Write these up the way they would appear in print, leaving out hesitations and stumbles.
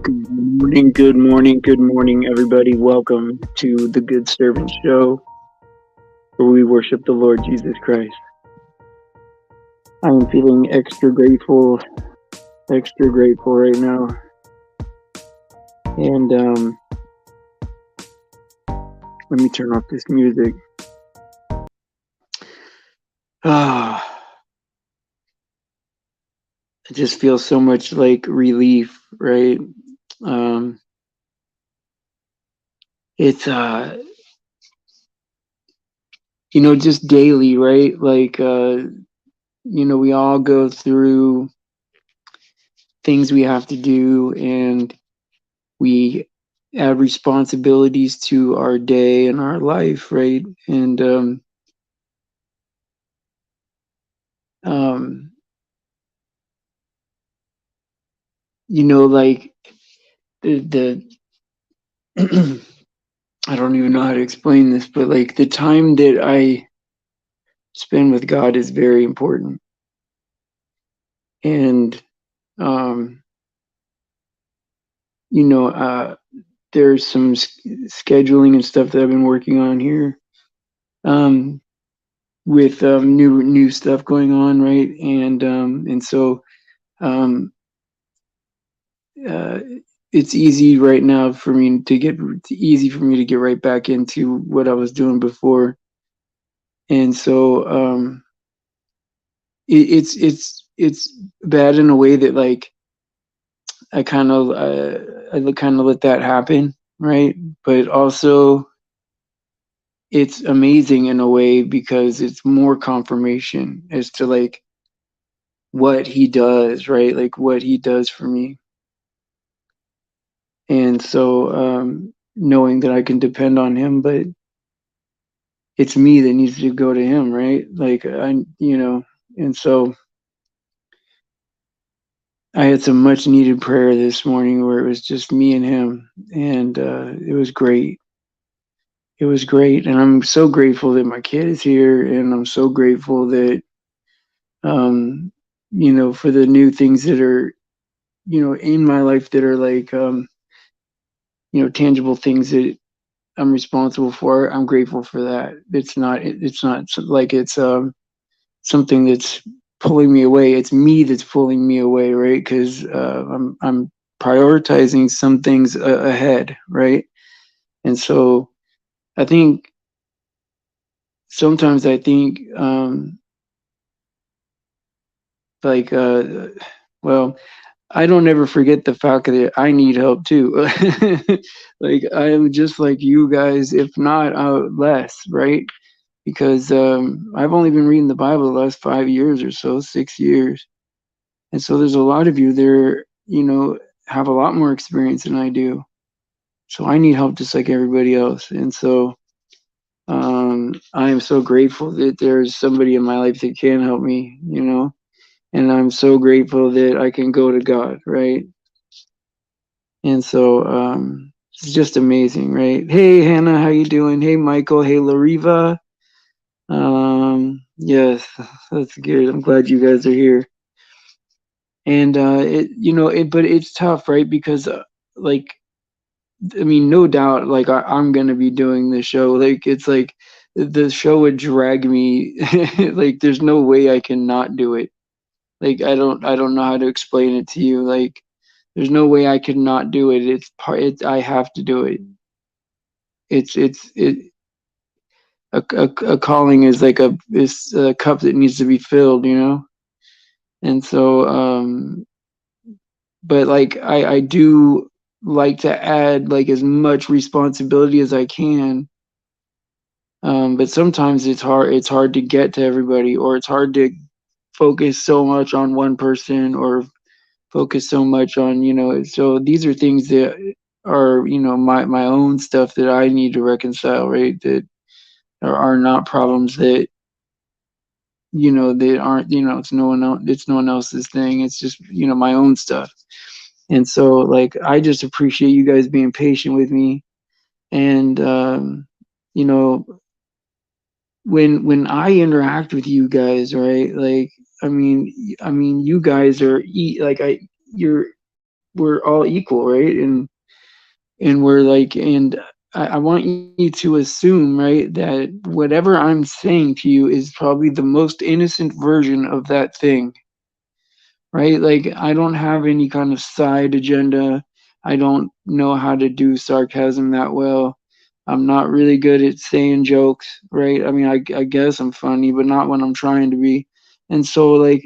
Good morning, everybody. Welcome to the Good Servant Show, where we worship the Lord Jesus Christ. I am feeling extra grateful right now. And let me turn off this music. I just feel so much like relief, right? It's just daily, right? Like we all go through things we have to do, and we have responsibilities to our day and our life, right? And like the I don't even know how to explain this, but like the time that I spend with God is very important. And there's some scheduling and stuff that I've been working on here, with new stuff going on, right? And so it's easy right now for me to get right back into what I was doing before. And so it's bad in a way that like I kind of let that happen, right? But also it's amazing in a way because it's more confirmation as to like what he does, right? Like what he does for me. And so knowing that I can depend on him, but it's me that needs to go to him, right? Like and so I had some much needed prayer this morning where it was just me and him, and it was great. It was great, and I'm so grateful that my kid is here, and I'm so grateful that for the new things that are in my life that are like tangible things that I'm responsible for. I'm grateful for that. It's not like it's something that's pulling me away. It's me that's pulling me away, right? Because I'm prioritizing some things ahead, right? And so I think sometimes I think like well, I don't ever forget the fact that I need help too. Like I am just like you guys, if not less, right? Because I've only been reading the Bible the last 5 years or so, 6 years. And so there's a lot of you there, have a lot more experience than I do. So I need help just like everybody else. And so I am so grateful that there's somebody in my life that can help me, and I'm so grateful that I can go to God, right? And so it's just amazing, right? Hey, Hannah, how you doing? Hey, Michael. Hey, Lariva. Yes, that's good. I'm glad you guys are here. And but it's tough, right? Because like, I mean, no doubt, like I'm gonna be doing the show. Like it's like the show would drag me. Like there's no way I can not do it. Like I don't know how to explain it to you. Like there's no way I could not do it. It's part. I have to do it. It's a calling is like a cup that needs to be filled, And so but like I do like to add like as much responsibility as I can. But sometimes it's hard to get to everybody, or it's hard to focus so much on one person, or focus so much on, so these are things that are, my own stuff that I need to reconcile, right? That are not problems that, they aren't, it's no one else's thing. It's just, my own stuff. And so like I just appreciate you guys being patient with me. And you know, when I interact with you guys, right? Like I mean you guys are you're we're all equal, right? And we're like, and I want you to assume, right, that whatever I'm saying to you is probably the most innocent version of that thing, right? Like, I don't have any kind of side agenda. I don't know how to do sarcasm that well. I'm not really good at saying jokes, right? I mean, I guess I'm funny, but not when I'm trying to be. And so,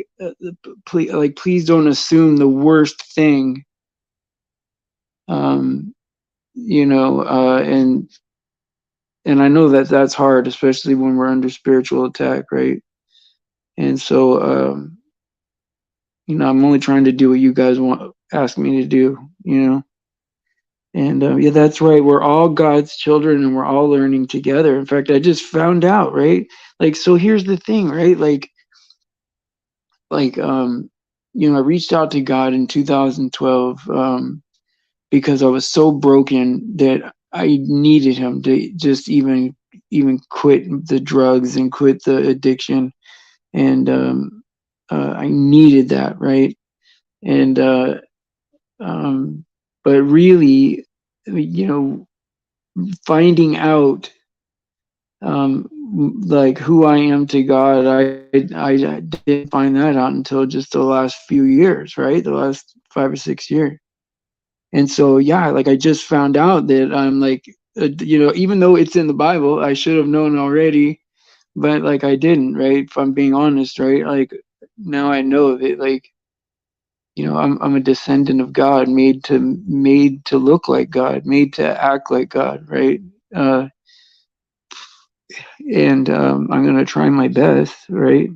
please don't assume the worst thing, um, and I know that that's hard, especially when we're under spiritual attack, right? And so, I'm only trying to do what you guys want ask me to do, And yeah, that's right. We're all God's children, and we're all learning together. In fact, I just found out, right? Like, so here's the thing, right? Like, I reached out to God in 2012, because I was so broken that I needed Him to just even quit the drugs and quit the addiction, and I needed that, right? And but really, you know, finding out, like, who I am to God, I didn't find that out until just the last few years, right? The last 5 or 6 years. And so, yeah, like, I just found out that I'm like, even though it's in the Bible, I should have known already, but like, I didn't, right? If I'm being honest, right? Like, now I know that, like, I'm a descendant of God, made to look like God, made to act like God, right? Uh, and I'm gonna try my best, right?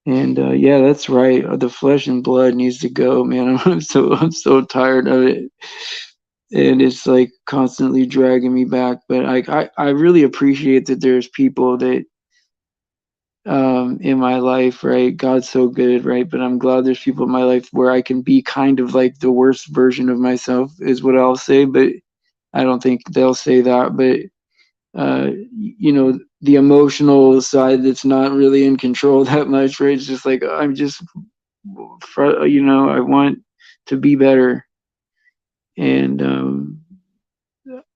And yeah, that's right. The flesh and blood needs to go, man. I'm so tired of it, and it's like constantly dragging me back. But I really appreciate that there's people that, in my life, right? God's so good, right? But I'm glad there's people in my life where I can be kind of like the worst version of myself, is what I'll say. But I don't think they'll say that. But the emotional side that's not really in control that much, right? It's just like, I'm just, I want to be better, and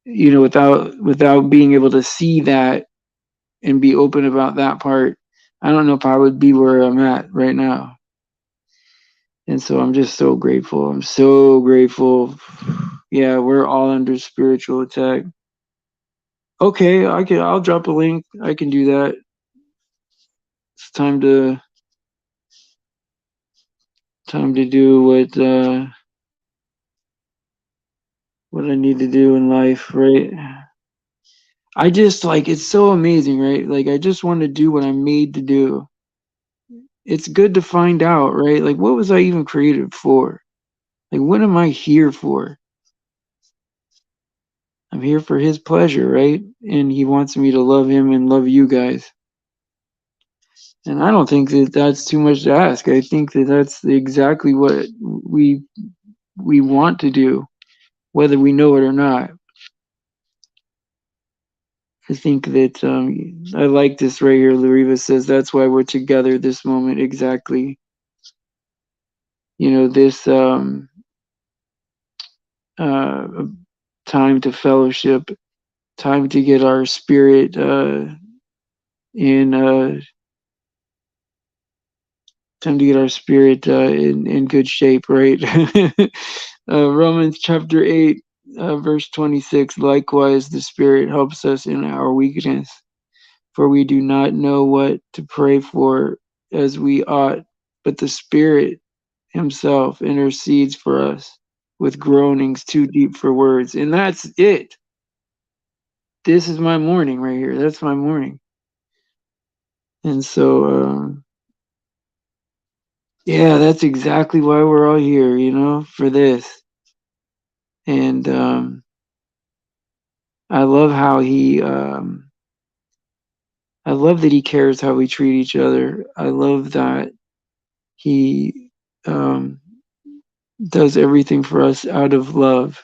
without being able to see that and be open about that part, I don't know if I would be where I'm at right now. And so I'm just so grateful. I'm so grateful. Yeah, we're all under spiritual attack. Okay, I'll drop a link. I can do that. It's time to do what I need to do in life, right? I just, like, it's so amazing, right? Like, I just want to do what I'm made to do. It's good to find out, right? Like, what was I even created for? Like, what am I here for? I'm here for His pleasure, right? And He wants me to love Him and love you guys. And I don't think that that's too much to ask. I think that that's exactly what we want to do, whether we know it or not. I think that, I like this right here. Lariva says that's why we're together this moment. Exactly. This uh, time to fellowship, time to get our spirit in time to get our spirit in good shape, right? Romans chapter 8, verse 26. Likewise, the Spirit helps us in our weakness, for we do not know what to pray for as we ought, but the Spirit Himself intercedes for us with groanings too deep for words. And that's it. This is my morning right here. That's my morning. And so, yeah, that's exactly why we're all here, for this. And I love how I love that He cares how we treat each other. I love that He um, does everything for us out of love.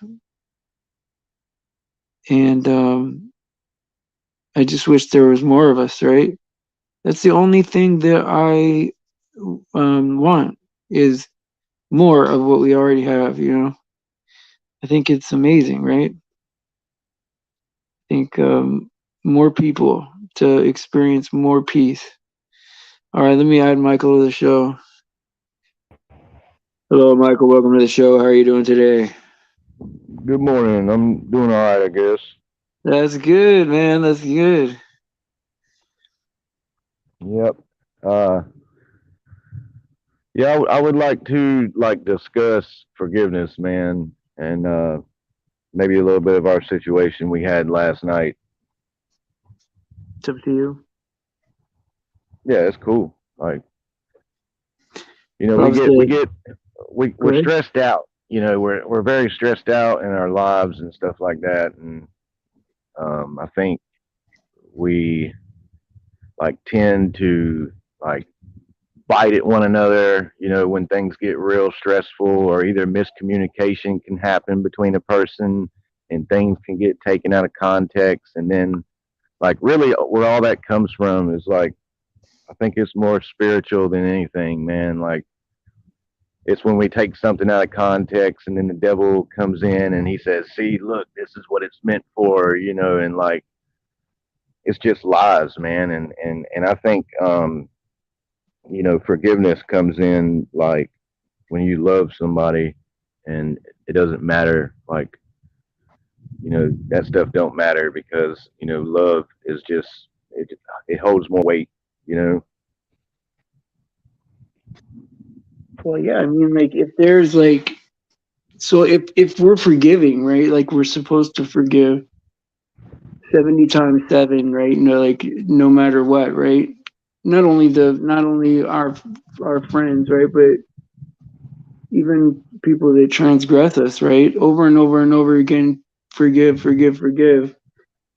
And I just wish there was more of us, right? That's the only thing that I want, is more of what we already have, you know. I think it's amazing, right? I think more people to experience more peace. All right, let me add Michael to the show. Hello, Michael. Welcome to the show. How are you doing today? Good morning. I'm doing all right, I guess. That's good, man. That's good. Yep. Uh, yeah, I would like to discuss forgiveness, man, and maybe a little bit of our situation we had last night. It's up to you. Yeah, it's cool. Like, you know, Well, go we're ahead. stressed out. You know, we're very stressed out in our lives and stuff like that, and I think we tend to like bite at one another, you know, when things get real stressful, or either miscommunication can happen between a person and things can get taken out of context. And then, really, where all that comes from is I think it's more spiritual than anything, man. Like, it's when we take something out of context and then the devil comes in and he says, see, look, this is what it's meant for, you know, and it's just lies, man. And I think, you know, forgiveness comes in when you love somebody, and it doesn't matter, you know, that stuff don't matter, because you know love is just, it holds more weight, you know. Well, yeah. I mean, like, if there's like, so if we're forgiving, right? Like, we're supposed to forgive 70 times 7, right? You know, like no matter what, right? Not only our friends, right, but even people that transgress us, right? Over and over and over again, forgive, forgive, forgive,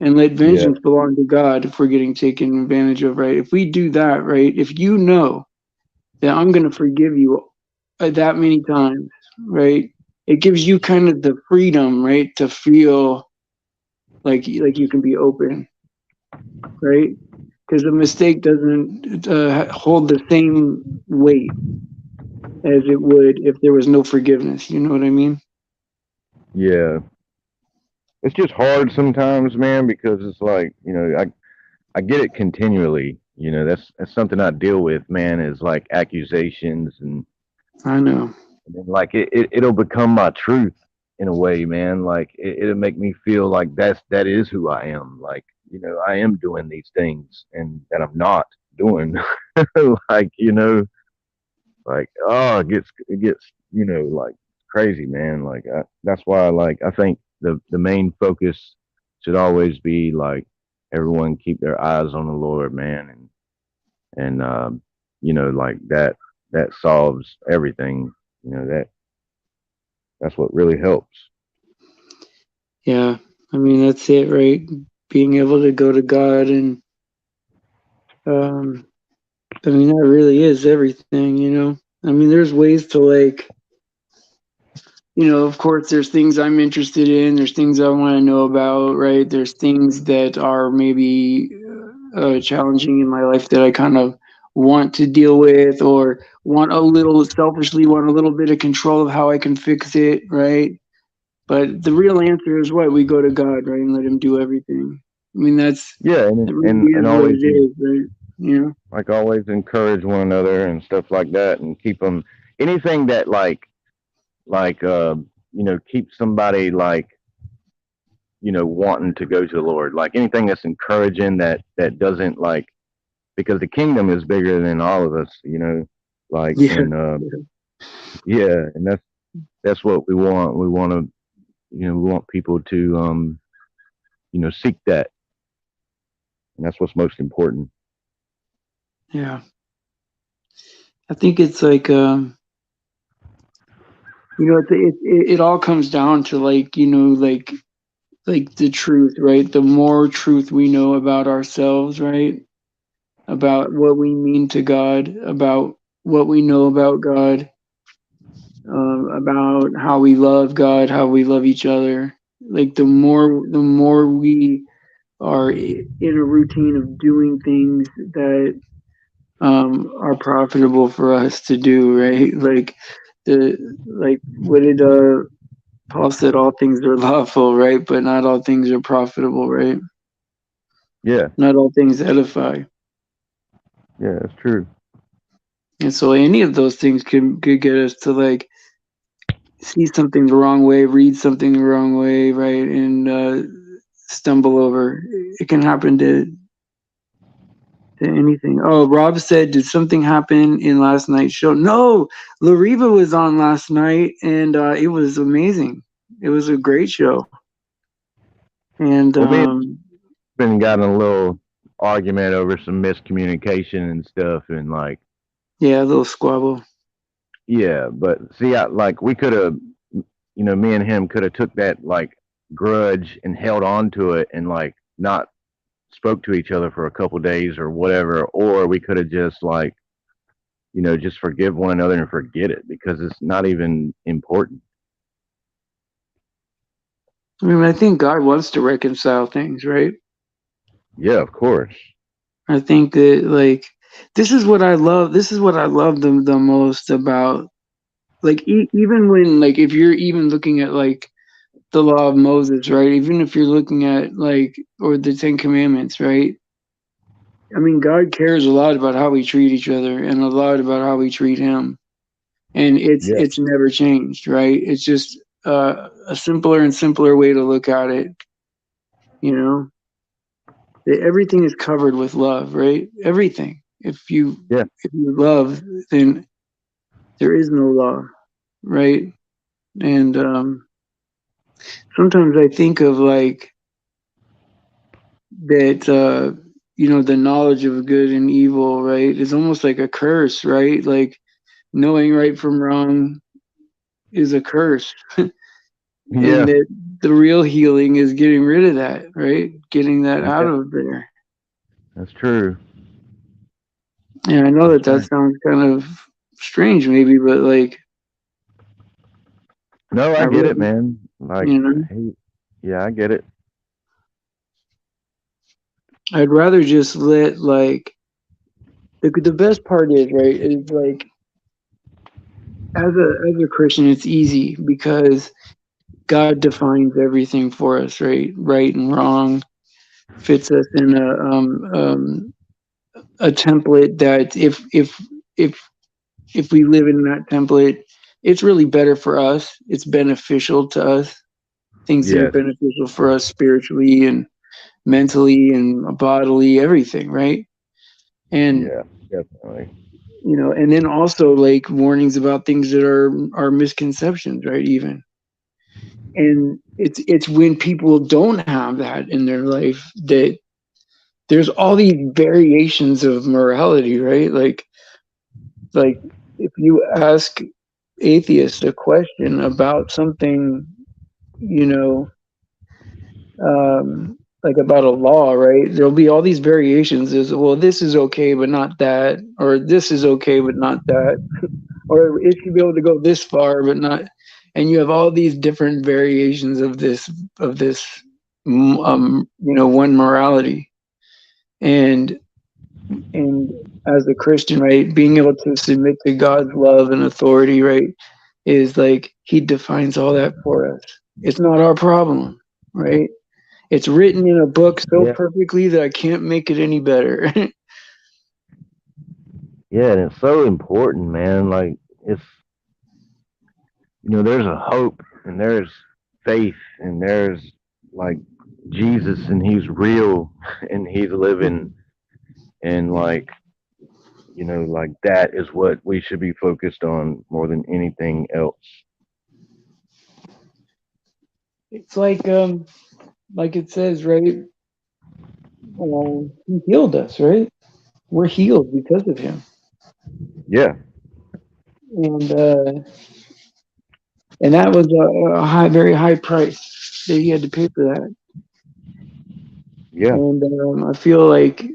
and let Yeah, vengeance belong to God if we're getting taken advantage of, right? If we do that, right? If you know that I'm going to forgive you that many times, right? It gives you kind of the freedom, right, to feel like you can be open, right? Because a mistake doesn't hold the same weight as it would if there was no forgiveness. You know what I mean? yeah. It's just hard sometimes, man, because it's you know, I get it continually, you know. That's something I deal with, man, is accusations, I know. and then it'll become my truth in a way, man. It'll make me feel like that is who I am. Like, you know, I am doing these things and that I'm not doing. You know, oh, it gets, you know, crazy, man. That's why, I think the main focus should always be everyone keep their eyes on the Lord, man, and you know, that solves everything. You know, that's what really helps. Yeah. I mean, that's it, right? Being able to go to God and, um, I mean, that really is everything, you know? I mean, there's ways to like, you know, of course, there's things I'm interested in, there's things I want to know about, right? There's things that are maybe challenging in my life that I kind of want to deal with or want a little selfishly, want a little bit of control of how I can fix it, right? But the real answer is what? We go to God, right? And let Him do everything. I mean, Yeah, that and really is and what always it is, right? You know? always encourage one another and stuff like that, and keep them, anything that like you know, keep somebody you know, wanting to go to the Lord, anything that's encouraging, that doesn't because the kingdom is bigger than all of us, you know, Yeah. and yeah, and that's what we want. We want to, you know, we want people to you know, seek that, and that's what's most important. Yeah. I think it's like, you know, it all comes down to like, you know, like the truth, right? The more truth we know about ourselves, right? About what we mean to God, about what we know about God, about how we love God, how we love each other. Like the more we are in a routine of doing things that are profitable for us to do, right? Like what did Paul said? All things are lawful, right? But not all things are profitable, right? Yeah, Not all things edify. yeah, that's true. And so any of those things could get us to like see something the wrong way, read something the wrong way, right, and stumble over. It can happen to anything. Oh, Rob said, did something happen in last night's show? No, Lariva was on last night, and it was amazing. It was a great show, and Well, me and been got in a little argument over some miscommunication and stuff, and like, yeah, a little squabble. yeah, but see, like we could have, me and him could have took that like grudge and held on to it and like not spoke to each other for a couple days or whatever, or we could have just like, just forgive one another and forget it because it's not even important. I mean, I think God wants to reconcile things, right? Yeah, of course. I think that like this is what I love. This is what I love the most about like even when like if you're even looking at like the law of Moses, right? Even if you're looking at like or the Ten Commandments, right? I mean, God cares a lot about how we treat each other and a lot about how we treat Him, and Yeah, it's never changed, right? It's just a simpler and simpler way to look at it. You know, that everything is covered with love, right? Everything. yeah, If you love, then there is no law, right? And sometimes I think of like that the knowledge of good and evil, right, is almost like a curse, right? Like knowing right from wrong is a curse. And yeah. that the real healing is getting rid of that, right? Getting that out Yeah, of there. that's true. And I know That's that that true. sounds kind of strange maybe, but like No, I I get it, really, man. Like, you know, hey, yeah, I get it. I'd rather just let like the best part is, right, is like as a Christian it's easy because God defines everything for us, right? Right and wrong, fits us in a template that if if we live in that template, it's really better for us. It's beneficial to us. Things that are Yes. beneficial for us spiritually and mentally and bodily, everything, right? And Yeah, definitely. and then also like warnings about things that are misconceptions, right? Even and it's when people don't have that in their life that there's all these variations of morality, right? Like if you ask atheists a question about something, you know, like about a law, right? There'll be all these variations. Is well, this is okay, but not that, or this is okay, but not that, or it should be able to go this far, but not. And you have all these different variations of this, one morality, and and as a Christian, right, being able to submit to God's love and authority, right, is like He defines all that for us. It's not our problem, right? It's written in a book so Yeah, perfectly that I can't make it any better. yeah, and it's so important, man. Like, it's there's a hope and there's faith and there's like Jesus and He's real and He's living and like like that is what we should be focused on more than anything else. It's like it says, right? He healed us, right? We're healed because of Him, Yeah, and that was a very high price that He had to pay for that. yeah, And I feel like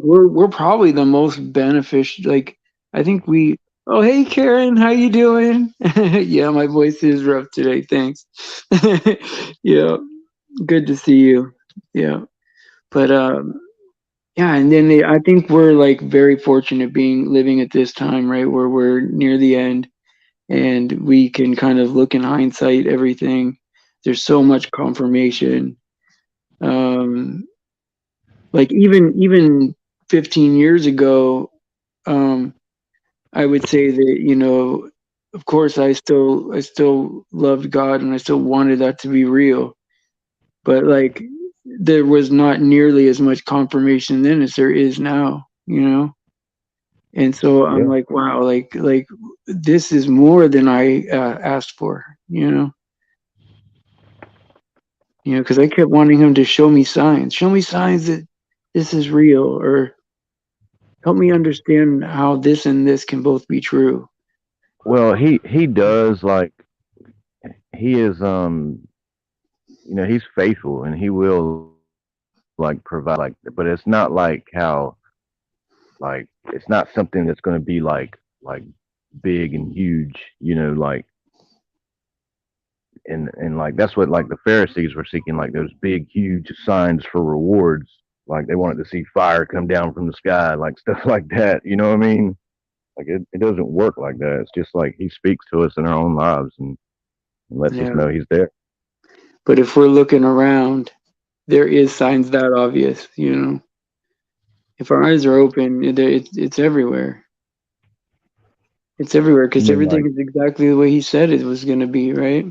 we're probably the most beneficial. Like I think we. Oh, hey Karen, how you doing? Yeah, my voice is rough today. Thanks. Yeah, good to see you. Yeah, but Yeah, and then I think we're like very fortunate being living at this time, right, where we're near the end and we can kind of look in hindsight everything. There's so much confirmation. Um, like even 15 years ago, um, I would say that, of course I still loved God and I still wanted that to be real. But like there was not nearly as much confirmation then as there is now. And so I'm Yeah. like, wow, like this is more than I asked for, because I kept wanting him to show me signs that this is real, or help me understand how this and this can both be true. Well, he does like he is he's faithful and he will like provide like, but it's not like how like it's not something that's going to be like big and huge, like and like that's what like the Pharisees were seeking, like those big huge signs for rewards. Like they wanted to see fire come down from the sky, like stuff like that. You know what I mean? Like it doesn't work like that. It's just like he speaks to us in our own lives and lets us Yeah. know he's there. But if we're looking around, there is signs that obvious. If our eyes are open, it's everywhere. It's everywhere You because mean like everything is exactly the way he said it was going to be, right?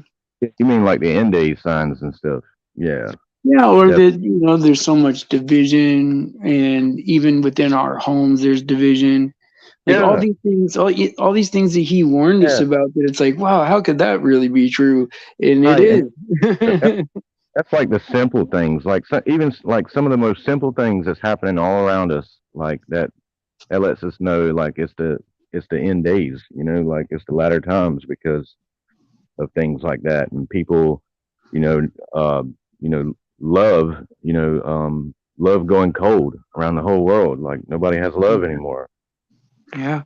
you mean like the end day signs and stuff? Yeah, Yeah, or def- that there's so much division, and even within our homes, there's division. Like all yeah, these things, all these things that he warned us yeah. about. That it's like, wow, how could that really be true? And it Right, and is. that's like the simple things, like even like some of the most simple things that's happening all around us, like that lets us know like it's the end days, like it's the latter times because of things like that, and people, you know, uh, love, love going cold around the whole world. Like nobody has love anymore. Yeah,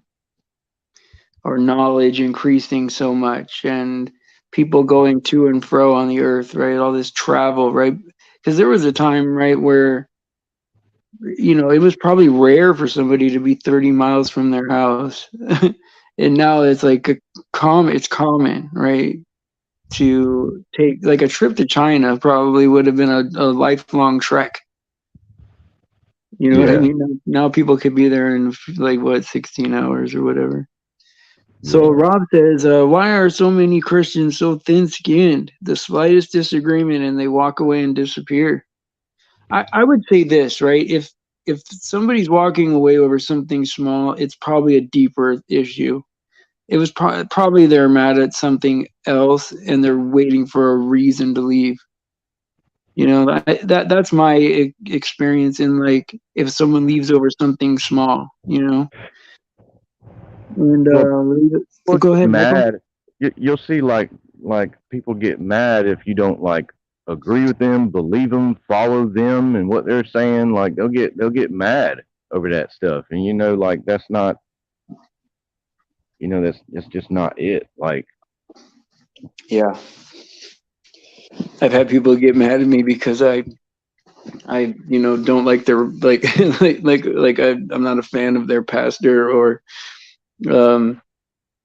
our knowledge increasing so much, and people going to and fro on the earth, right? All this travel, right? Because there was a time, right, where it was probably rare for somebody to be 30 miles from their house. And now it's like it's common, right? To take like a trip to China probably would have been a lifelong trek. You know what I Yeah, mean? Now people could be there in like what 16 hours or whatever. So yeah. Rob says, why are so many Christians so thin-skinned? The slightest disagreement and they walk away and disappear. I would say this, right? If somebody's walking away over something small, it's probably a deeper issue. It was probably they're mad at something else and they're waiting for a reason to leave. That's my experience in like if someone leaves over something small. And Well, people go get ahead, Michael. mad. You'll see like people get mad if you don't like agree with them, believe them, follow them, and what they're saying. Like they'll get mad over that stuff, and like that's not, that's just not it. Like Yeah, I've had people get mad at me because I don't like their like I'm not a fan of their pastor, or um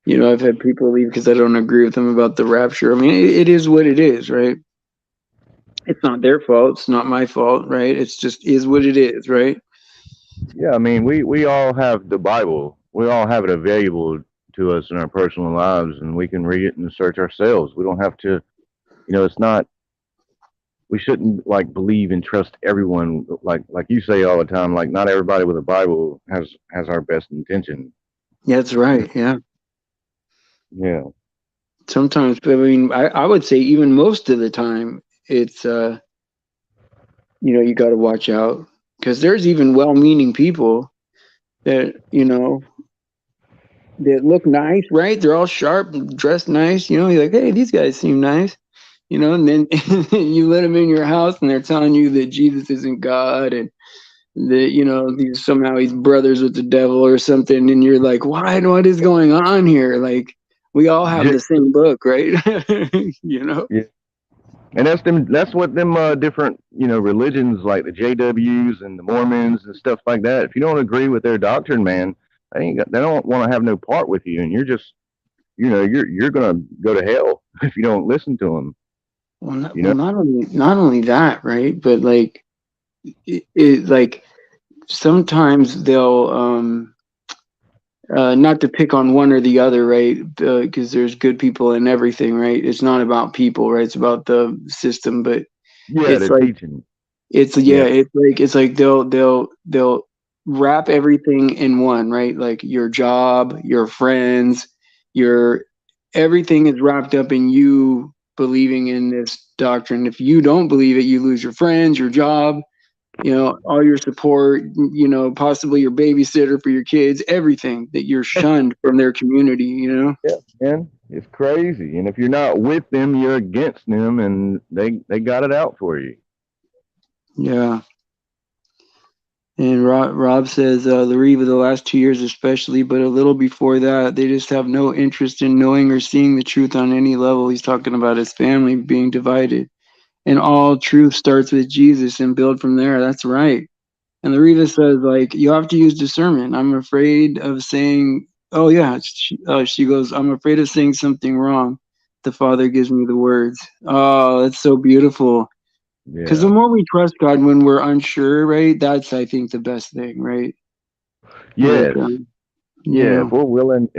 I've had people leave because I don't agree with them about the rapture. I mean, it is what it is, right? It's not their fault. It's not my fault, right? It's just is what it is, right? yeah, I mean we all have the Bible. We all have it available to us in our personal lives, and we can read it and search ourselves. We don't have to. It's not, we shouldn't like believe and trust everyone, like you say all the time, like not everybody with a Bible has our best intention. Yeah, that's right. Yeah. Yeah, Sometimes, I mean, I would say even most of the time, it's you got to watch out because there's even well-meaning people that that look nice, right? They're all sharp, and dressed nice. You're like, hey, these guys seem nice. And then you let them in your house, and they're telling you that Jesus isn't God, and that somehow he's brothers with the devil or something, and you're like, what is going on here? Like, we all have the same book, right? you know yeah. And that's what them different religions like the JWs and the Mormons and stuff like that. If you don't agree with their doctrine, man, they don't want to have no part with you, and you're just you're gonna go to hell if you don't listen to them. You know. Not only that, right? But like like sometimes they'll not to pick on one or the other, right? Because there's good people in everything, right? It's not about people, right? It's about the system. But Yeah, it's they're like teaching. it's Yeah, yeah, it's like they'll wrap everything in one, right? Like your job, your friends, your everything is wrapped up in you believing in this doctrine. If you don't believe it, you lose your friends, your job, all your support, possibly your babysitter for your kids, everything that you're shunned from their community. yeah, man, it's crazy. And if you're not with them, you're against them, and they got it out for you. Yeah. And Rob says, Lariva, the last 2 years especially, but a little before that, they just have no interest in knowing or seeing the truth on any level. He's talking about his family being divided. And all truth starts with Jesus and build from there. That's right. And Lariva says, like, you have to use discernment. I'm afraid of saying, oh, yeah. She goes, I'm afraid of saying something wrong. The Father gives me the words. Oh, that's so beautiful. Because the Yeah. more we trust God when we're unsure, right? That's, I think, the best thing, right? Like, Yes. Yeah. yeah. If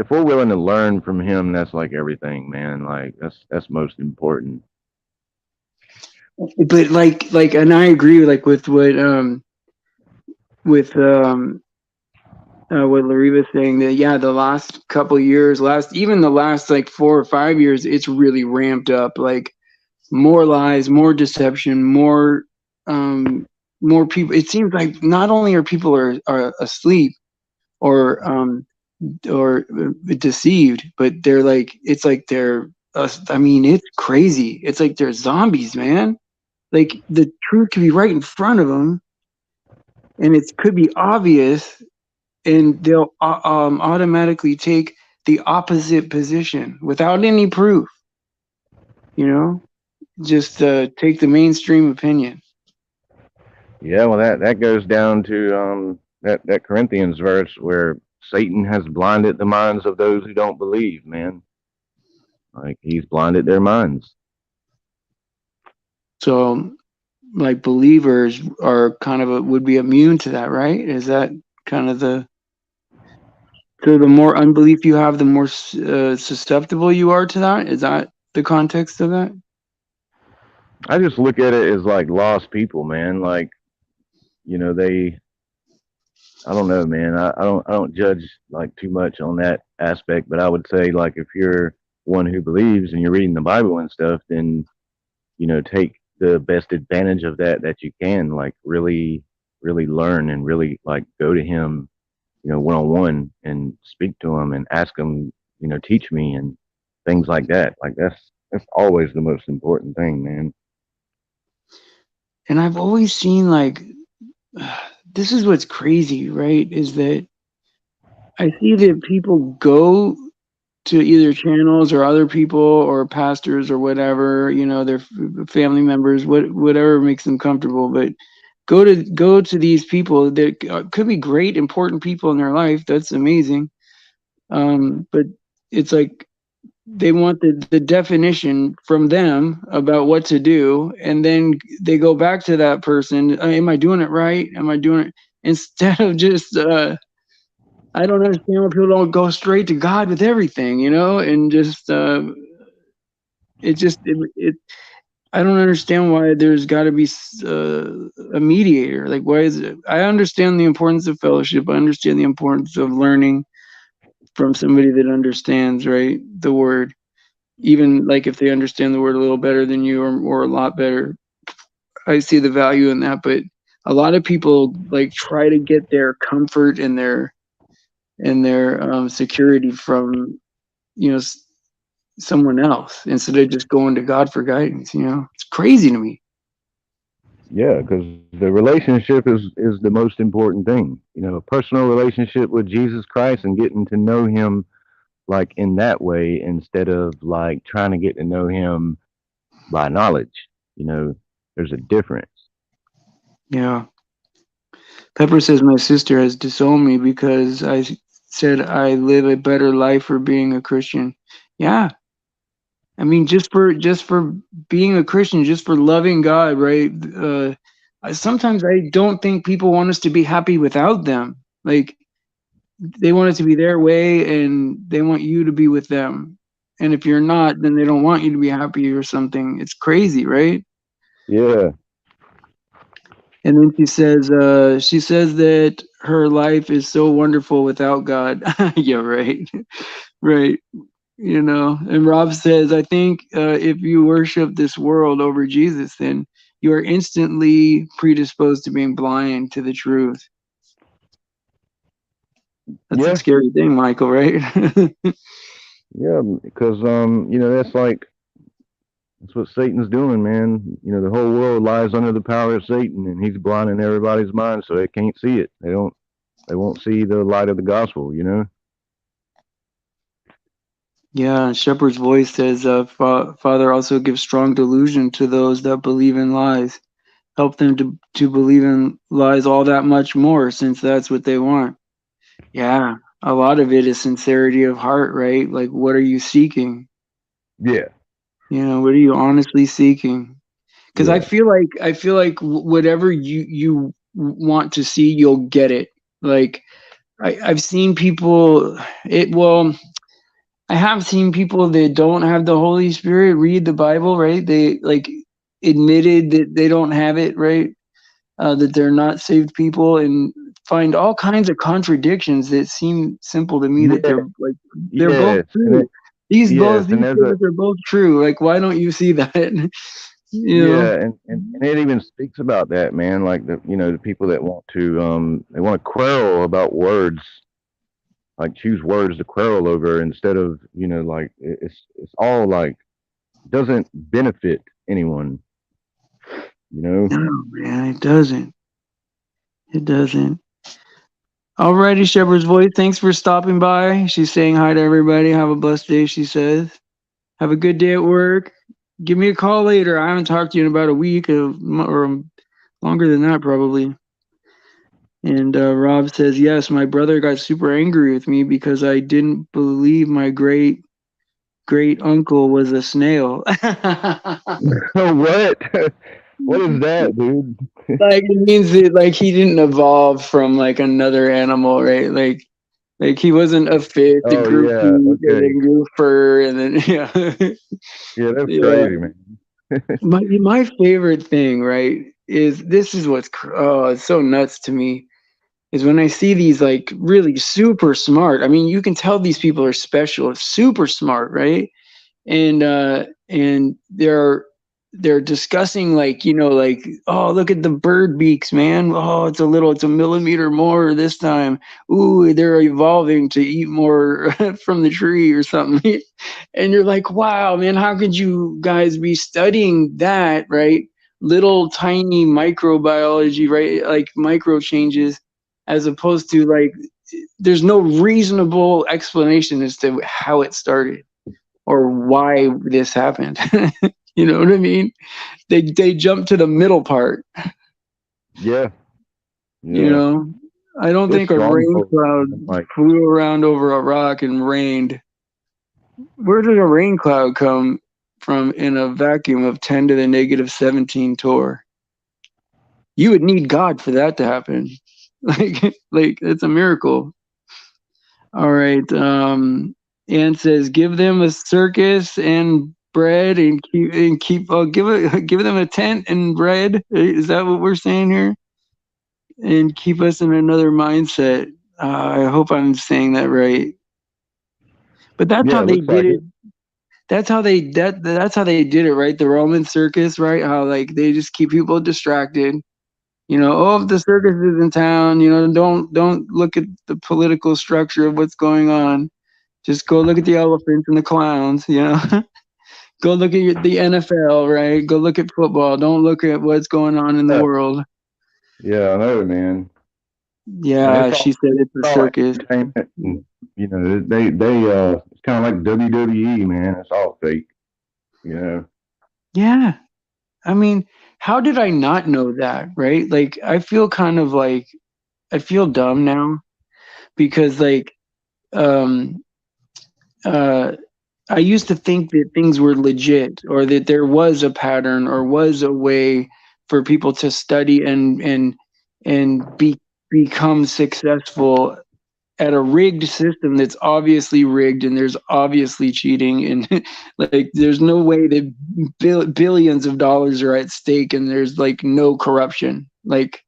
we're willing to learn from him, that's like everything, man. Like that's most important. But and I agree, like with with what Lariva's saying that yeah, the last couple years, even the last like 4 or 5 years, it's really ramped up. Like more lies, more deception, um, more people. It seems like not only are people are asleep or deceived, but they're like it's like they're. I mean, it's crazy. It's like they're zombies, man. Like the truth could be right in front of them, and it could be obvious, and they'll automatically take the opposite position without any proof. You know, just take the mainstream opinion. Yeah. Well, that goes down to that Corinthians verse where Satan has blinded the minds of those who don't believe, man. Like he's blinded their minds. So, like believers are kind of would be immune to that, right? Is that kind of the so the more unbelief you have, the more susceptible you are to that? Is that the context of that? I just look at it as like lost people, man. Like they I don't know, man. I don't judge like too much on that aspect, but I would say like if you're one who believes and you're reading the Bible and stuff, then take the best advantage of that you can. Like really learn and really like go to him, one on one and speak to him and ask him, teach me and things like that. Like that's always the most important thing, man. And I've always seen like this is what's crazy, right? Is that I see that people go to either channels or other people or pastors or whatever, their family members, whatever makes them comfortable, but go to these people that could be great, important people in their life. That's amazing. But it's like they want the definition from them about what to do, and then they go back to that person. Am I doing it right? Am I doing it? Instead of just I don't understand why people don't go straight to God with everything, and just it I don't understand why there's got to be a mediator. Like, why is it? I understand the importance of fellowship. I understand the importance of learning from somebody that understands, right, the word. Even like if they understand the word a little better than you or a lot better, I see the value in that. But a lot of people like try to get their comfort and their security from you know someone else instead of just going to God for guidance. It's crazy to me. Yeah, because the relationship is the most important thing. A personal relationship with Jesus Christ and getting to know him like in that way instead of like trying to get to know him by knowledge. You know, there's a difference. Yeah. Pepper says my sister has disowned me because said I live a better life for being a Christian. Yeah. I mean, just for being a Christian, just for loving God, right? Sometimes I don't think people want us to be happy without them. Like they want it to be their way, and they want you to be with them. And if you're not, then they don't want you to be happy or something. It's crazy, right? Yeah. And then she says that her life is so wonderful without God. Yeah, right, right. You know, and Rob says, I think if you worship this world over Jesus, then you are instantly predisposed to being blind to the truth. That's a Yeah. scary thing, Michael, right? Yeah. Because, that's what Satan's doing, man. The whole world lies under the power of Satan, and he's blinding everybody's mind so they can't see it. They won't see the light of the gospel. Yeah, Shepherd's Voice says, Father also gives strong delusion to those that believe in lies. Help them to believe in lies all that much more, since that's what they want. Yeah, a lot of it is sincerity of heart, right? Like, what are you seeking? Yeah. What are you honestly seeking? Because I Yeah. feel like whatever you want to see, you'll get it. Like I've seen people. I have seen people that don't have the Holy Spirit read the Bible, right? They like admitted that they don't have it, right? That they're not saved people, and find all kinds of contradictions that seem simple to me, that Yeah. they're both Yes. true. These Yes. both And these there's a, things are both true. Like, why don't you see that? you know? yeah. And it even speaks about that, man. Like the people that want to, they want to quarrel about words, like choose words to quarrel over instead of, like it's all like, doesn't benefit anyone, you know? No, man, it doesn't. It doesn't. Alrighty, Shepherd's Voice. Thanks for stopping by. She's saying hi to everybody. Have a blessed day, she says. Have a good day at work. Give me a call later. I haven't talked to you in about a week or longer than that, probably. And Rob says, yes, my brother got super angry with me because I didn't believe my great uncle was a snail. What? What is that, dude? Like it means that like he didn't evolve from like another animal, right? Like he wasn't a fish that Oh grew yeah, feet and okay. then grew fur and then Yeah, that's yeah. crazy, man. My favorite thing, right, is this is it's so nuts to me, is when I see these like really super smart. I mean, you can tell these people are special, super smart, right? And they're discussing, like, like, oh, look at the bird beaks, man. Oh, it's a millimeter more this time. Ooh, they're evolving to eat more from the tree or something. And you're like, wow, man, how could you guys be studying that, right? Little tiny microbiology, right? Like micro changes, as opposed to like there's no reasonable explanation as to how it started or why this happened. You know what I mean? They jump to the middle part. Yeah, You yeah. know, I don't They're think a rain stronghold, cloud man. Like, flew around over a rock and rained. Where did a rain cloud come from in a vacuum of 10 to the negative 17 torr? You would need God for that to happen. Like it's a miracle. All right. Ann says, give them a circus and bread, and keep give them a tent and bread. Is that what we're saying here? And keep us in another mindset. I hope I'm saying that right. But that's yeah, how it they looks did like it. it. That's how they did it, right? The Roman circus, right? How like they just keep people distracted. Oh, if the circus is in town, don't look at the political structure of what's going on. Just go look at the elephants and the clowns. Go look at the NFL, right? Go look at football. Don't look at what's going on in the Yeah, world. yeah, I know, man. And Yeah, she said it's a it's all like circus. entertainment. And, it's kind of like WWE, man. It's all fake. You know. Yeah, I mean, how did I not know that, right? Like, I feel kind of like I feel dumb now because like um uh I used to think that things were legit or that there was a pattern or was a way for people to study and become successful at a rigged system that's obviously rigged and there's obviously cheating and like there's no way that billions of dollars are at stake and there's like no corruption. Like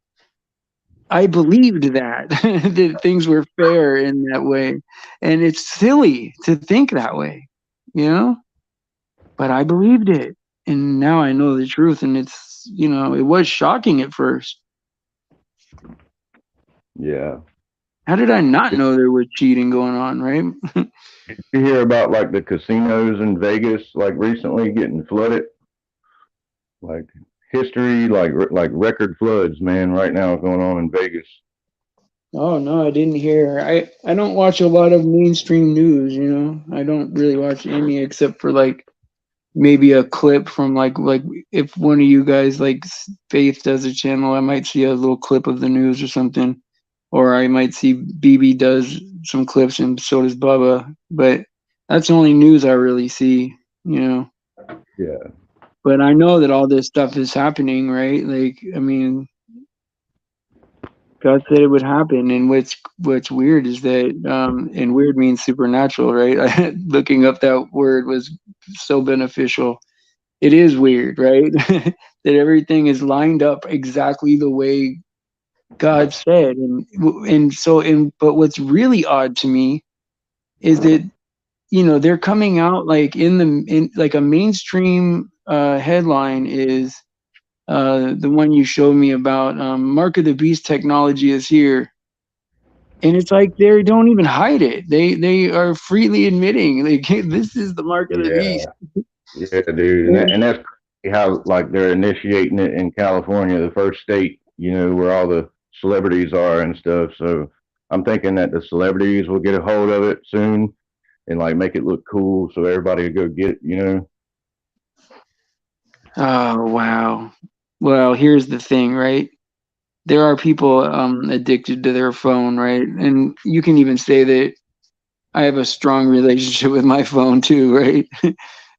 I believed that that things were fair in that way, and it's silly to think that way, you know. But I believed it, and now I know the truth, and it's it was shocking at first. Yeah. How did I not know there was cheating going on, right? You hear about like the casinos in Vegas, like recently getting flooded, like history, like record floods, man. Right now going on in Vegas. Oh no, I didn't hear. I don't watch a lot of mainstream news, I don't really watch any except for like maybe a clip from like if one of you guys like Faith does a channel, I might see a little clip of the news or something, or I might see BB does some clips and so does Bubba, but that's the only news I really see. Yeah, But I know that all this stuff is happening, right? Like, I mean, God said it would happen, and what's weird is that, and weird means supernatural, right? Looking up that word was so beneficial. It is weird, right? That everything is lined up exactly the way God said, but what's really odd to me is that they're coming out like in like a mainstream headline is the one you showed me about Mark of the Beast technology is here, and it's like they don't even hide it. They are freely admitting like this is the Mark of the Beast. yeah, yeah, dude. And that's how like they're initiating it in California, the first state, where all the celebrities are and stuff. So I'm thinking that the celebrities will get a hold of it soon and like make it look cool, so everybody will go get it. Oh wow. Well, here's the thing, right? There are people addicted to their phone, right? And you can even say that I have a strong relationship with my phone too, right?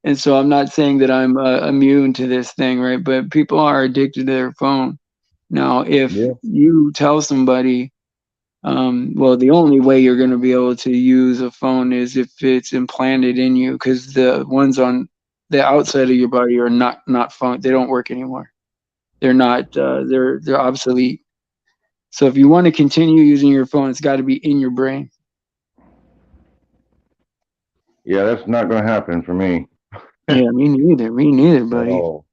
And so I'm not saying that I'm immune to this thing, right? But people are addicted to their phone. Now, if Yeah, you tell somebody, well, the only way you're going to be able to use a phone is if it's implanted in you, because the ones on the outside of your body are not phone. They don't work anymore. They're not. They're obsolete. So if you want to continue using your phone, it's got to be in your brain. yeah, that's not going to happen for me Yeah, me neither. Me neither, at buddy. all.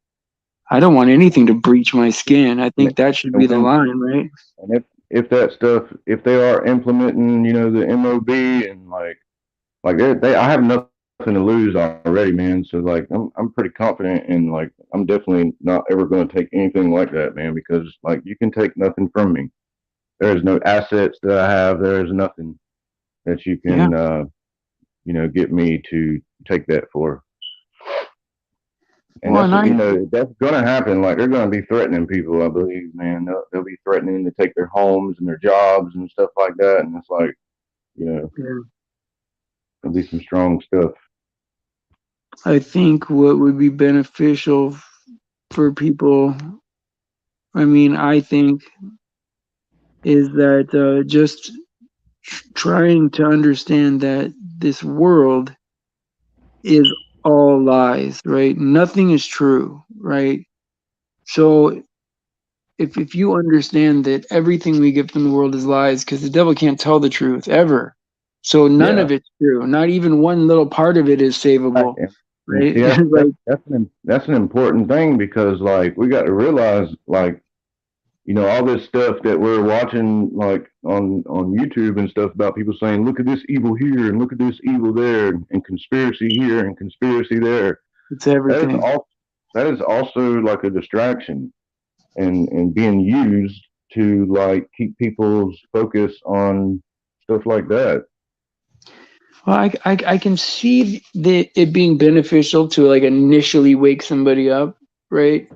I don't want anything to breach my skin. I And think that should be and the when line, right? and if that stuff, if they are implementing, the MOB and like I have nothing to lose already, man. So like I'm pretty confident and like I'm definitely not ever going to take anything like that, man, because like you can take nothing from me. There is no assets that I have. There is nothing that you Yeah. can get me to take that for. And Well, that's and I that's going to happen. Like they're going to be threatening people, I believe, man. They'll be threatening to take their homes and their jobs and stuff like that. And it's like, you know, yeah, there'll be some strong stuff. I think what would be beneficial for people, I mean, I think is that just trying to understand that this world is all lies, right? Nothing is true, right? So if you understand that everything we get from the world is lies, because the devil can't tell the truth ever, so none Yeah. of it's true. Not even one little part of it is Right. savable, And right? see, Like, that's an important thing because like we got to realize like all this stuff that we're watching like on YouTube and stuff about people saying look at this evil here and look at this evil there and conspiracy here and conspiracy there. it's That is everything. all. That is also like a distraction and being used to like keep people's focus on stuff like that. Well, I can see it being beneficial to like initially wake somebody up, right?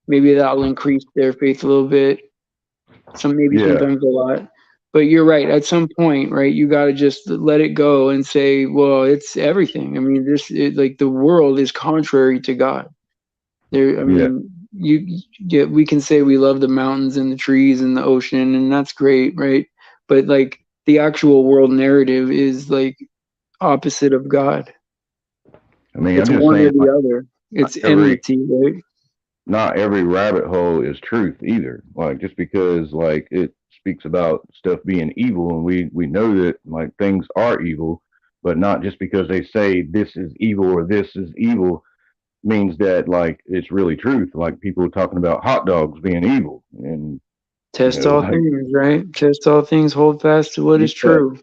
maybe that'll increase their faith a little bit. Maybe Yeah, sometimes a lot. But you're right. At some point, right, you got to just let it go and say, well, it's everything. I mean, like the world is contrary to God. There, I yeah. mean, you get. We can say we love the mountains and the trees and the ocean, and that's great, right? But like the actual world narrative is like opposite of God. I mean, It's I'm just one or saying, the like other. It's every enmity, right? not every rabbit hole is truth either. Like just because like it speaks about stuff being evil, and we know that like things are evil, but not just because they say this is evil or this is evil means that like it's really truth. Like people talking about hot dogs being evil, and Test all like things, right? Test all things, hold fast to what is yeah, true.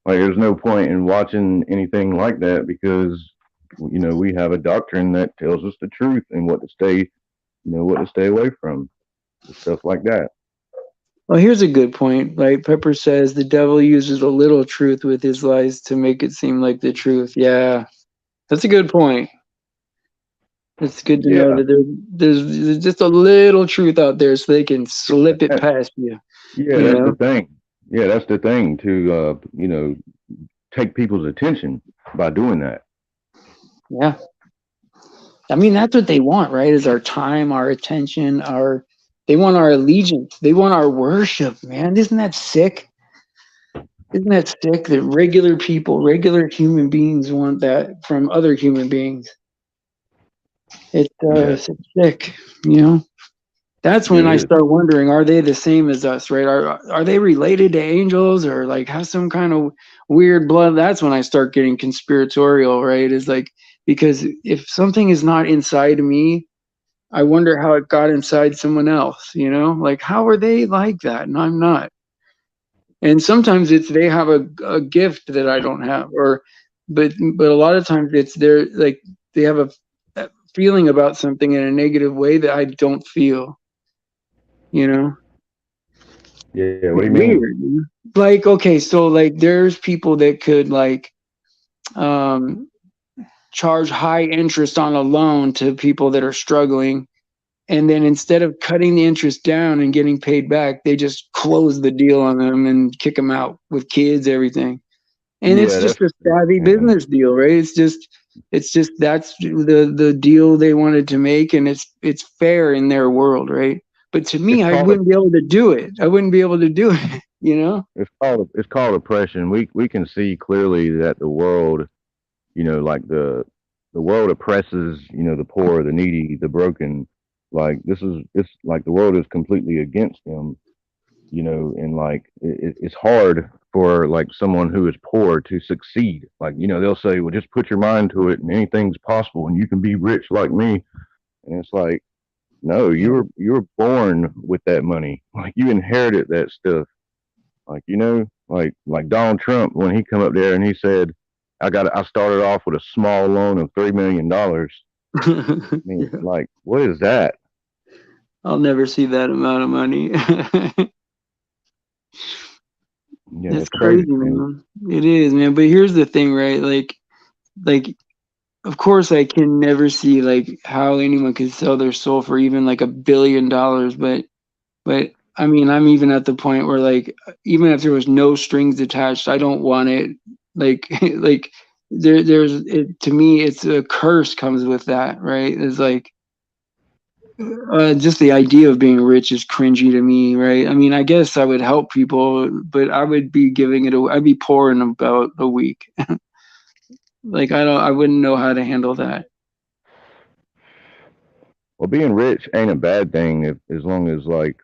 like there's no point in watching anything like that because we have a doctrine that tells us the truth and what to stay what to stay away from, stuff like that. Well, here's a good point. Like Pepper says, the devil uses a little truth with his lies to make it seem like the truth. Yeah, that's a good point. It's good to know Yeah, that there's just a little truth out there so they can slip it past you, yeah, you that's the know? thing. Yeah, that's the thing to take people's attention by doing that. Yeah. I mean, that's what they want, right? Is our time, our attention, they want our allegiance. They want our worship, man. Isn't that sick? Isn't that sick that regular people, regular human beings want that from other human beings? Yeah, It's sick, you know? That's it when I is. start wondering, are they the same as us, right? Are they related to angels or like have some kind of weird blood? That's when I start getting conspiratorial, right? Is like because if something is not inside of me, I wonder how it got inside someone else, you know? Like how are they like that and I'm not? And sometimes it's they have a gift that I don't have, or but a lot of times it's they're like they have a feeling about something in a negative way that I don't feel, you know? Yeah, what do It's you mean? weird. Like, okay, so like there's people that could like um charge high interest on a loan to people that are struggling. And then instead of cutting the interest down and getting paid back, they just close the deal on them and kick them out with kids, everything. And it's Yeah, just that's a savvy yeah. business deal, right? It's just that's the deal they wanted to make, and it's fair in their world, right? But to me, It's I called a wouldn't be able to do it. I wouldn't be able to do it, you know? it's called oppression. We can see clearly that the world, like the world oppresses, the poor, the needy, the broken. Like it's like the world is completely against them, and like it's hard for like someone who is poor to succeed. Like, they'll say, well, just put your mind to it and anything's possible and you can be rich like me. And it's like, no, you were born with that money. Like you inherited that stuff. Like, like Donald Trump when he come up there and he said, I started off with a small loan of $3 million. I mean, Yeah. like, what is that? I'll never see that amount of money. Yeah, It's it's crazy, crazy, man. man. It is, man. But here's the thing, right? Like, of course, I can never see like how anyone could sell their soul for even like $1 billion. But I mean, I'm even at the point where like, even if there was no strings attached, I don't want it. Like, like there's it to me, it's a curse comes with that, right? It's like just the idea of being rich is cringy to me, right? I mean, I guess I would help people, but I would be giving it away. I'd be poor in about a week. Like I wouldn't know how to handle that. Well, being rich ain't a bad thing if as long as like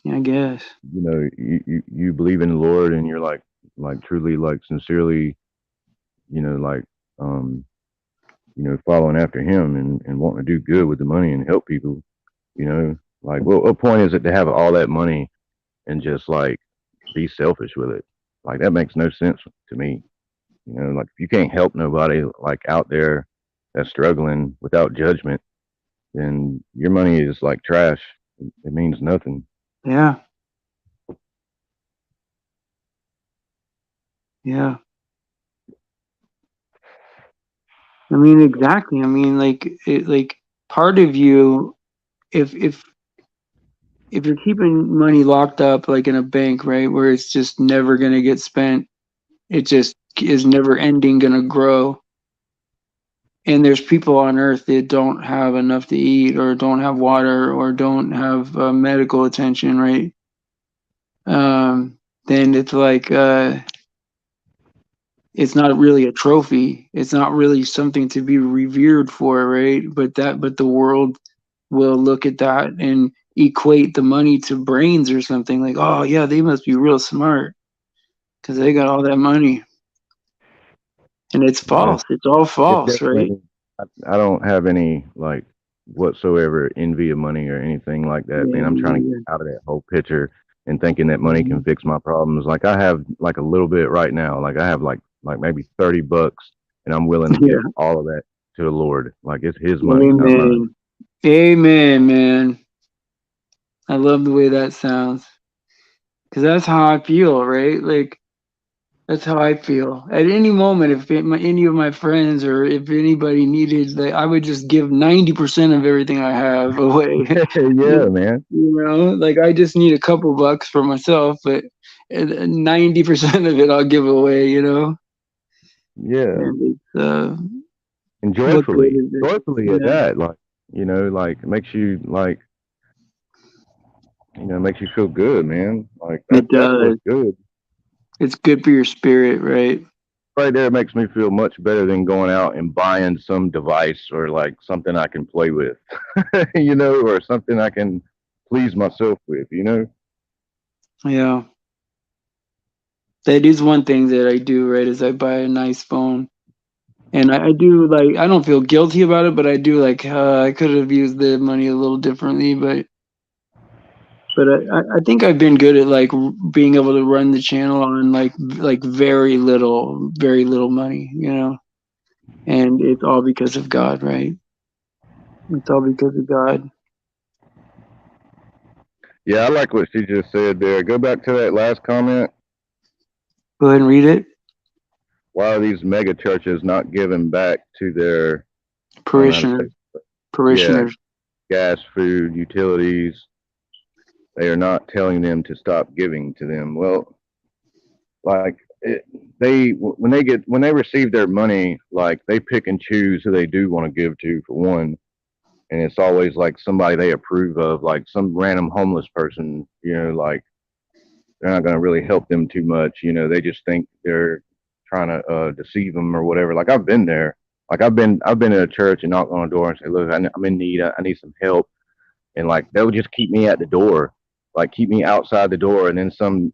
I guess. you believe in the Lord and you're like truly like sincerely like um following after Him and wanting to do good with the money and help people. Like what point is it to have all that money and just like be selfish with it? Like that makes no sense to me. Like if you can't help nobody like out there that's struggling without judgment, then your money is like trash. It means nothing. Yeah. Yeah. I mean, exactly. I mean, like part of you. if you're keeping money locked up like in a bank, right, where it's just never gonna get spent, it just is never ending gonna grow. And there's people on earth that don't have enough to eat or don't have water or don't have medical attention, right? Then it's like it's not really a trophy. It's not really something to be revered for, right? But the world will look at that and equate the money to brains or something like, oh yeah, they must be real smart because they got all that money. And it's Yeah, false. It's all it's false, right? definitely. I don't have any like whatsoever envy of money or anything like that, man. I'm trying to get Yeah, out of that whole picture and thinking that money yeah, can fix my problems. Like I have like a little bit right now. Like I have like maybe $30, and I'm willing to give yeah. all of that to the Lord. Like it's His money, not mine. Amen. Amen, man. I love the way that sounds because that's how I feel, right? Like that's how I feel. At any moment, if any of my friends or if anybody needed, like, I would just give 90% of everything I have away. Yeah, man. Like I just need a couple bucks for myself, but 90% of it I'll give away. Yeah, And it's and what good is it? joyfully at Yeah, that. Like like makes you like makes you feel good, man. Like it that's what's does. good. It's good for your spirit, right? Right there makes me feel much better than going out and buying some device or like something I can play with, or something I can please myself with. Yeah. That is one thing that I do, right? Is I buy a nice phone. And I do like I don't feel guilty about it, but I do like I could have used the money a little differently, but I think I've been good at like being able to run the channel on like very little money, and it's all because of God, right? It's all because of God. Yeah, I like what she just said there. Go back to that last comment. Go ahead and read it. Why are these mega churches not giving back to their, I don't know how to say Parishioners, it. Yeah, parishioners. gas, food, utilities? They are not telling them to stop giving to them. Well, like when they receive their money, like they pick and choose who they do want to give to for one, and it's always like somebody they approve of, like some random homeless person. Like they're not going to really help them too much. They just think they're trying to deceive them or whatever. Like I've been there. Like I've been in a church and knocked on a door and say, "Look, I'm in need. I need some help." And like they'll just keep me at the door, like keep me outside the door, and then some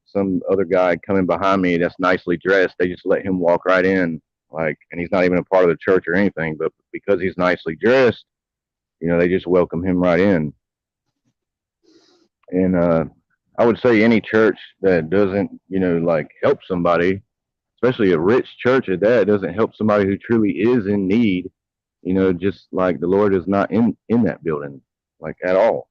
other guy coming behind me that's nicely dressed, they just let him walk right in, like, and he's not even a part of the church or anything, but because he's nicely dressed, they just welcome him right in. And I would say any church that doesn't, like help somebody, especially a rich church at that, doesn't help somebody who truly is in need, just like the Lord is not in that building, like at all.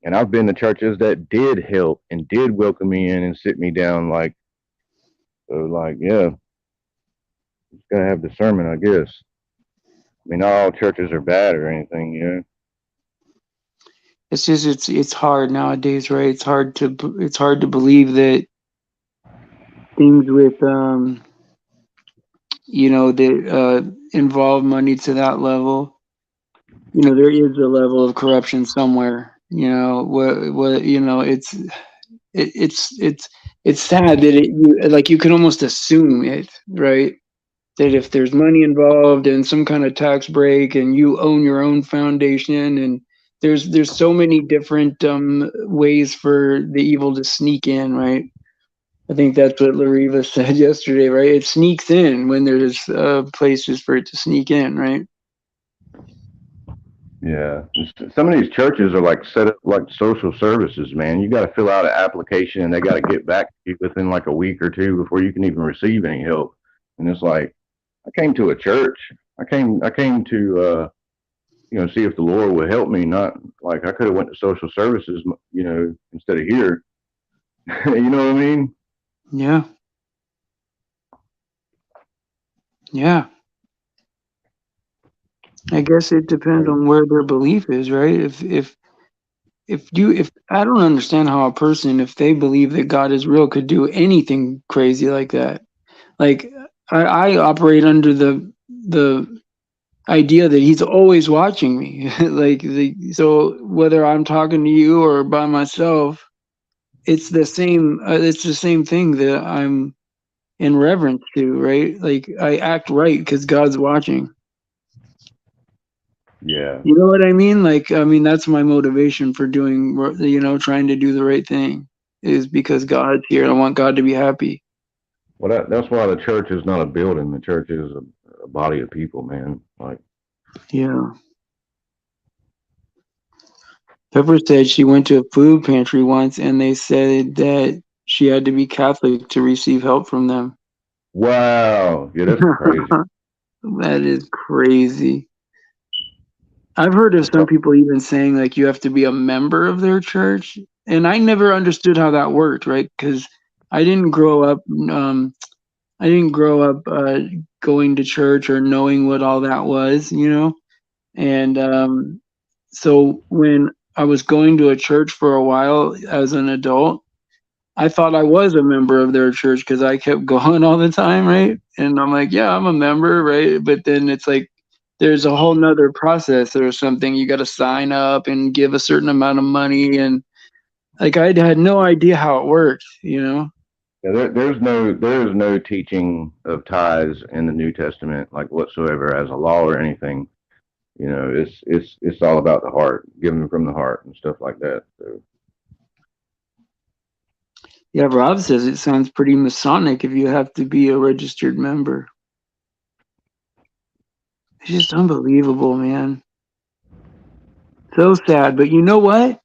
And I've been to churches that did help and did welcome me in and sit me down. Like, so, like, yeah, just gotta have discernment, I guess. I mean, not all churches are bad or anything. It's just it's hard nowadays, right? It's hard to believe that things with that involve money to that level. There is a level of corruption somewhere. What it's sad that you can almost assume it, right? That if there's money involved and some kind of tax break and you own your own foundation and there's so many different ways for the evil to sneak in, right? I think that's what Lariva said yesterday, right? It sneaks in when there's places for it to sneak in, right? Yeah. Some of these churches are like set up like social services, man. You got to fill out an application and they got to get back to you within like a week or two before you can even receive any help. And it's like, I came to a church. I came to, see if the Lord would help me. Not like I could have went to social services, instead of here. You know what I mean? Yeah, yeah. I guess it depends on where their belief is, right? If I don't understand how a person, if they believe that God is real, could do anything crazy like that. Like I operate under the idea that he's always watching me. So whether I'm talking to you or by myself, it's the same. It's the same thing that I'm in reverence to, right? Like I act right because God's watching. Yeah. You know what I mean? Like, I mean, that's my motivation for doing, trying to do the right thing is because God's here. I want God to be happy. Well, that's why the church is not a building. The church is a body of people, man. Like, Yeah. Pepper said she went to a food pantry once and they said that she had to be Catholic to receive help from them. wow, yeah, that's crazy. That is crazy. I've heard of It's some all, people even saying like you have to be a member of their church, and I never understood how that worked, right? Because I didn't grow up, I didn't grow up going to church or knowing what all that was, and so when I was going to a church for a while as an adult, I thought I was a member of their church because I kept going all the time, right? And I'm like, yeah, I'm a member, right? But then it's like there's a whole nother process or something. You got to sign up and give a certain amount of money, and like I had no idea how it worked. yeah, there is no teaching of tithes in the New Testament like whatsoever as a law or anything. It's all about the heart, giving from the heart and stuff like that. So Yeah, Rob says it sounds pretty Masonic if you have to be a registered member. It's just unbelievable, man. So sad, but you know what?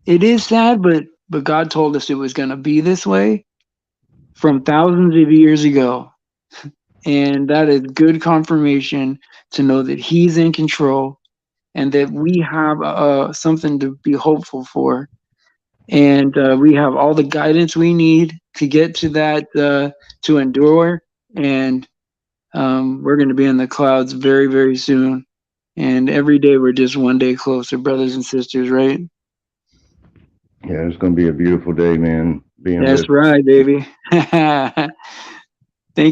It is sad, but God told us it was going to be this way from thousands of years ago. And that is good confirmation to know that he's in control and that we have something to be hopeful for. And we have all the guidance we need to get to that, to endure. And we're going to be in the clouds very, very soon. And every day we're just one day closer, brothers and sisters, right? yeah, it's going to be a beautiful day, man. Being That's with, right, baby. Thank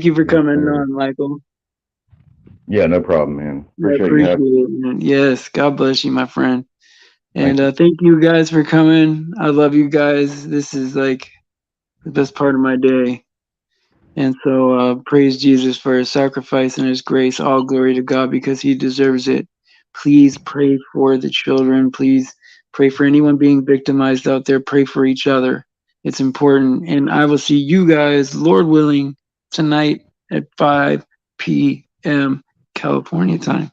you for yes, coming sir. on, Michael. Yeah, no problem, man. I Appreciate you appreciate having. it, man. Yes, God bless you, my friend. And Thank you. thank you guys for coming. I love you guys. This is like the best part of my day. And so praise Jesus for his sacrifice and his grace. All glory to God because he deserves it. Please pray for the children. Please pray for anyone being victimized out there. Pray for each other. It's important. And I will see you guys, Lord willing, tonight at 5 p.m. California time.